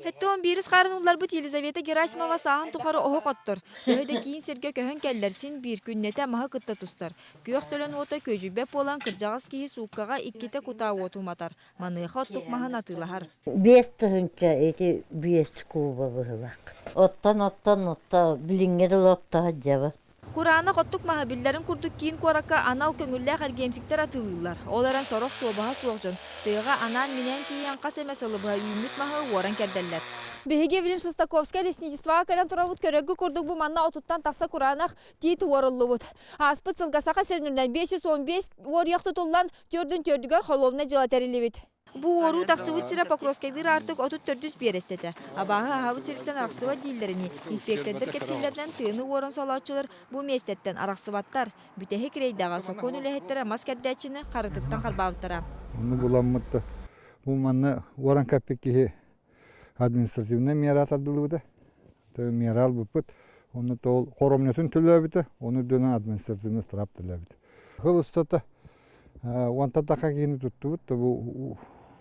Хеттон бирис қарынулар бұт Елизавета Герасимова сағын тұқары оғы қоттыр. Төхеді кейін серге көхін кәллерсін бір күннете маға қытта тұстар. Күйіқ төлін ота көжібеп болан кіржағыз кейі суыққаға иккете құта отуматар. Маныға оттық мағын атылағар. Бес тұхынша еті бес куба бұғылақ. Оттан, біліңгеді лопта жабы. Kurana qottuk mahabillerin kurduk kiin koraka anal köngülle xergemsikter atılırlar. Olaran sorok sobaha soğukcan. Tığga anan minen kiyan qaseme salıbıha ümit mahı oran kerdeller. Беге билин Шостаковская лесничества кален туравут көрөгү курдук бу манна отуттан такса куранах тит оруллубут. Аспыт сылгасака сернүрден 515 ор яқты толлан төрдүгөр холовна желатерилибит. Бу ору таксыбыт сире Покровскайдыр артык отут төрдүс берестети. Абагы хабыт сириктен араксыва дилдерини инспектордер кетчилерден тыны орын солаучулар бу местеттен араксыбаттар. Бүтехи крейдага сокон үлехеттер маскердечини карытыктан карбабыттара. Onu bulanmadı. Bu manna oran kapeki административный мера атардылы бұды. Мерал бұпыт, оны тол коромнетін түлі біті, оны дөні административный страп түлі біті. Хыл ұстата, онта тақа кейіні тұтты бұд, бұл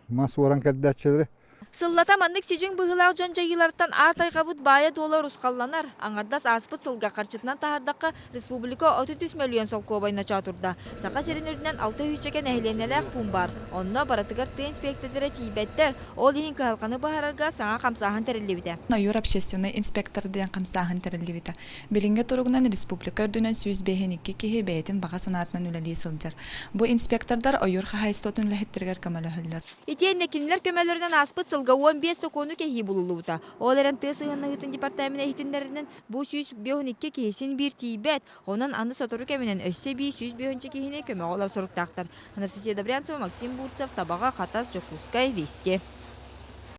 мас оран кәддәтшелері. Сыллата маннык сижин быгылау жон жайылардан артайға бұд бая доллар ұсқалланар. Аңардас аспыт сылға қарчытынан тахардаққа республика 33 миллион сол кобайна чатурда. Сақа серин үрдінен 6 үйшекен әйленеләк пун бар. Онына баратығар ты инспектордері тейбеттер, ол ең қалқаны бағарарға саңа қамсағын тәрілі Юр общественный инспектор ден қамсағын тәрілі біті. Білінге тұрғынан республика үрдінен сүйіз бейхенікке кеге бәйтін баға санатынан үләлі сылдыр. Бұ инспектордар ойыр қағайыстотын ләхеттергер көмәлі хүллер. Итеннекинлер көмәлерінен аспыт сылға 15 сокону кеги булулута. Оларан тысыгынны гытын департамент хитиннеринен бу сүйс бёхникке кесин бир тийбет. Онан аны сотору кеменен өссө би сүйс бёхнче кехине көмө олар соруктактар. Анастасия Добрянцева, Максим Бурцев, Табага, Катас, Жокускай, Вести.